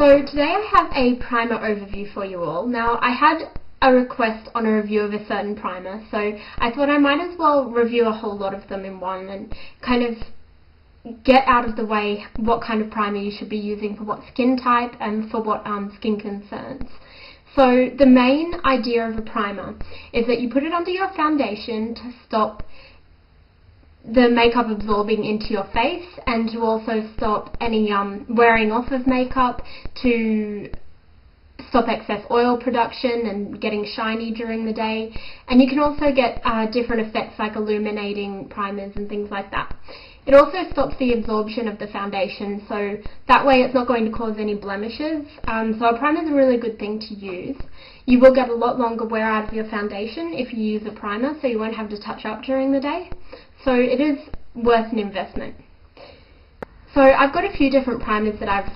So today I have a primer overview for you all. Now I had a request on a review of a certain primer, so I thought I might as well review a whole lot of them in one and kind of get out of the way what kind of primer you should be using for what skin type and for what skin concerns. So the main idea of a primer is that you put it under your foundation to stop the makeup absorbing into your face and to also stop any wearing off of makeup, to stop excess oil production and getting shiny during the day. And you can also get different effects like illuminating primers and things like that. It also stops the absorption of the foundation, so that way it's not going to cause any blemishes. So a primer is a really good thing to use. You will get a lot longer wear out of your foundation if you use a primer, so you won't have to touch up during the day. So it is worth an investment. So I've got a few different primers that I've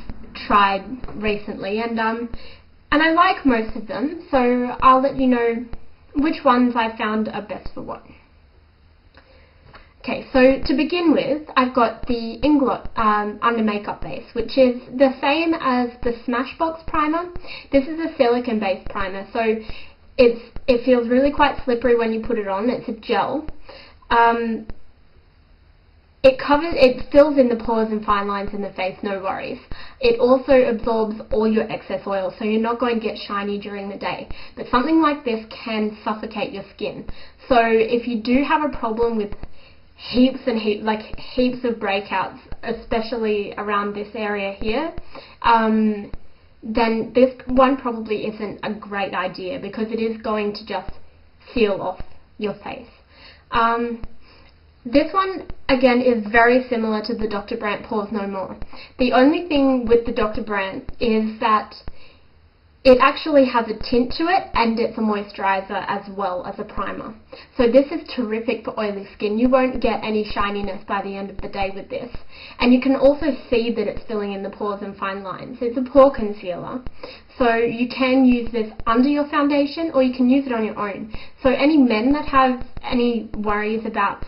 tried recently, and I like most of them, so I'll let you know which ones I found are best for what. Okay, so to begin with, I've got the Inglot under makeup base, which is the same as the Smashbox primer. This is a silicone based primer, so it feels really quite slippery when you put it on. It's a gel. It fills in the pores and fine lines in the face, no worries. It also absorbs all your excess oil, so you're not going to get shiny during the day. But something like this can suffocate your skin. So if you do have a problem with heaps of breakouts, especially around this area here, then this one probably isn't a great idea because it is going to just seal off your face. This one, again, is very similar to the Dr Brandt Pores No More. The only thing with the Dr Brandt is that it actually has a tint to it, and it's a moisturizer as well as a primer. So this is terrific for oily skin. You won't get any shininess by the end of the day with this. And you can also see that it's filling in the pores and fine lines. It's a pore concealer. So you can use this under your foundation, or you can use it on your own. So any men that have any worries about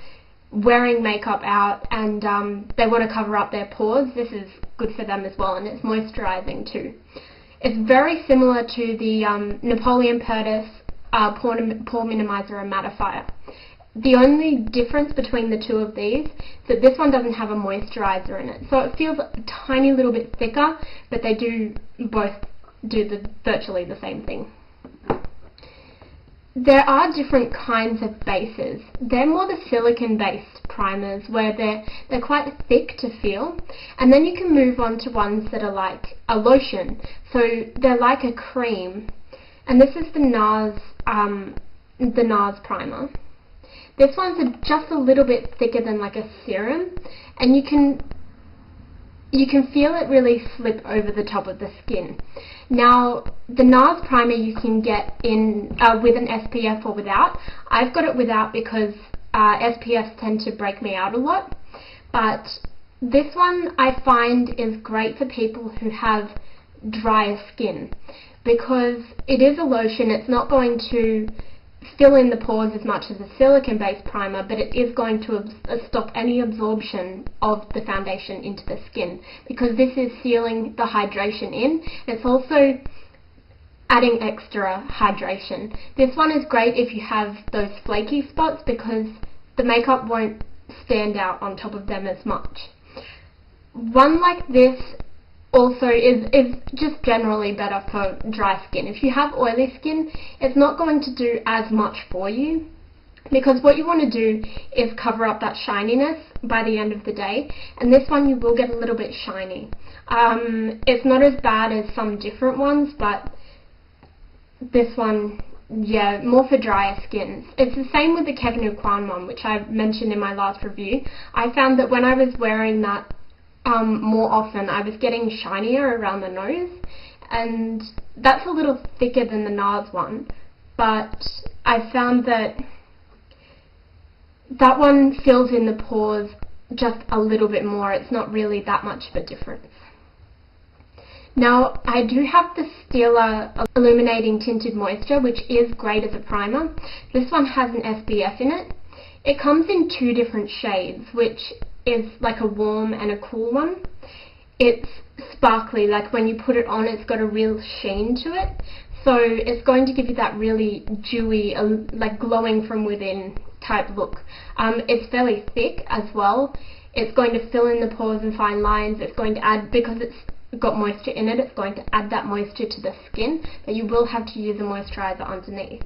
wearing makeup out and they want to cover up their pores, this is good for them as well, and it's moisturizing too. It's very similar to the Napoleon perdis pore minimizer and mattifier. The only difference between the two of these is that this one doesn't have a moisturizer in it, so it feels a tiny little bit thicker, but they do both do virtually the same thing. There are different kinds of bases. They're more the silicone-based primers where they're quite thick to feel, and then you can move on to ones that are like a lotion. So they're like a cream, and this is the NARS primer. This one's just a little bit thicker than like a serum, and you can feel it really slip over the top of the skin. Now, the NARS primer you can get in with an SPF or without. I've got it without because SPFs tend to break me out a lot. But this one I find is great for people who have drier skin because it is a lotion. It's not going to fill in the pores as much as a silicone-based primer, but it is going to stop any absorption of the foundation into the skin because this is sealing the hydration in. It's also adding extra hydration. This one is great if you have those flaky spots because the makeup won't stand out on top of them as much. One like this also is just generally better for dry skin. If you have oily skin, it's not going to do as much for you because what you want to do is cover up that shininess by the end of the day, and this one you will get a little bit shiny. It's not as bad as some different ones, but this one, yeah, more for drier skins. It's the same with the Kevin Aucoin one, which I mentioned in my last review. I found that when I was wearing that more often, I was getting shinier around the nose, and that's a little thicker than the NARS one, but I found that that one fills in the pores just a little bit more. It's not really that much of a difference. Now, I do have the Stila Illuminating Tinted Moisture, which is great as a primer. This one has an SPF in it. It comes in two different shades, which is like a warm and a cool one. It's sparkly, like when you put it on it's got a real sheen to it, so it's going to give you that really dewy, like glowing from within type look. It's fairly thick as well. It's going to fill in the pores and fine lines. It's going to add, because it's got moisture in it, it's going to add that moisture to the skin, but you will have to use a moisturizer underneath.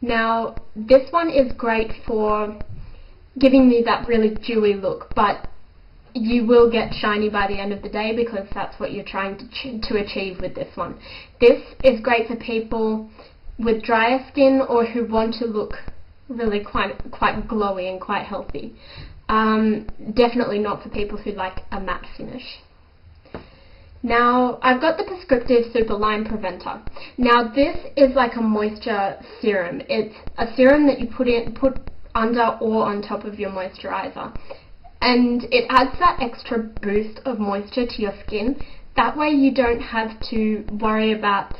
Now this one is great for giving me that really dewy look, but you will get shiny by the end of the day because that's what you're trying to achieve with this one. This is great for people with drier skin or who want to look really quite glowy and quite healthy. Definitely not for people who like a matte finish. Now I've got the Prescriptive Super Line Preventer. Now this is like a moisture serum. It's a serum that you put under or on top of your moisturizer, and it adds that extra boost of moisture to your skin. That way you don't have to worry about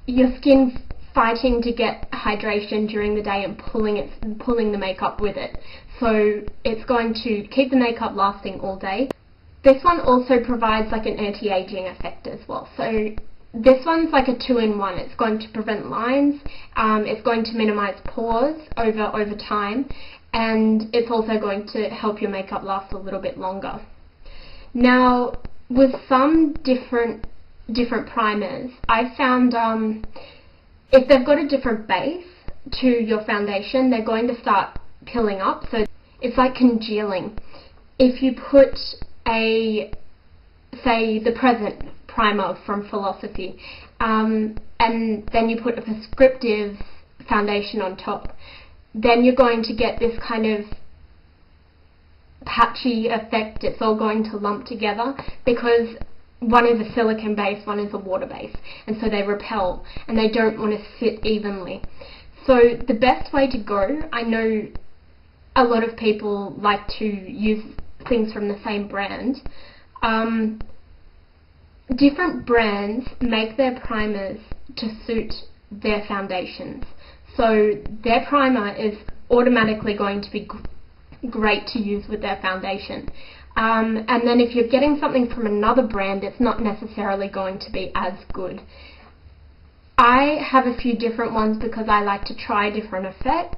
your skin fighting to get hydration during the day and pulling the makeup with it. So it's going to keep the makeup lasting all day. This one also provides like an anti-aging effect as well. So this one's like a 2-in-1. It's going to prevent lines, it's going to minimize pores over time, and it's also going to help your makeup last a little bit longer. Now with some different primers, I found if they've got a different base to your foundation, they're going to start pilling up, so it's like congealing. If you put say the Present primer from Philosophy, and then you put a prescriptive foundation on top, then you're going to get this kind of patchy effect. It's all going to lump together because one is a silicone base, one is a water base, and so they repel and they don't want to sit evenly. So the best way to go, I know a lot of people like to use things from the same brand. Different brands make their primers to suit their foundations. So their primer is automatically going to be great to use with their foundation. And then if you're getting something from another brand, it's not necessarily going to be as good. I have a few different ones because I like to try different effects.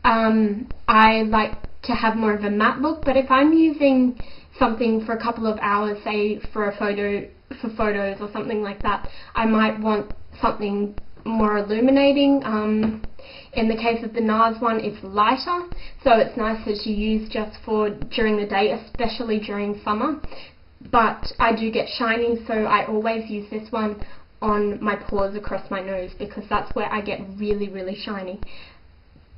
I like to have more of a matte look, but if I'm using something for a couple of hours, say for photos or something like that, I might want something more illuminating. In the case of the NARS one, it's lighter, so it's nicer to use just for during the day, especially during summer. But I do get shiny, so I always use this one on my pores across my nose because that's where I get really, really shiny.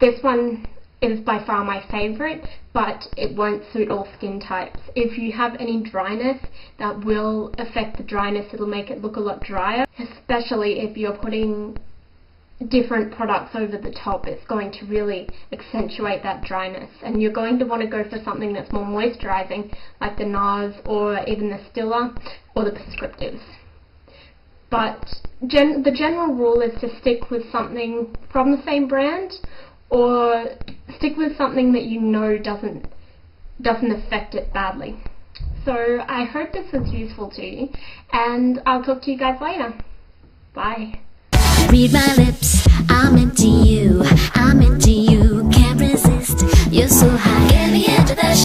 This one is by far my favourite, but it won't suit all skin types. If you have any dryness, that will affect the dryness. It'll make it look a lot drier, especially if you're putting different products over the top. It's going to really accentuate that dryness, and you're going to want to go for something that's more moisturising, like the NARS or even the Stila or the Prescriptives. But the general rule is to stick with something from the same brand, or stick with something that you know doesn't affect it badly. So I hope this was useful to you, and I'll talk to you guys later. Bye. Read my lips, I'm into you, can't resist, you're so high.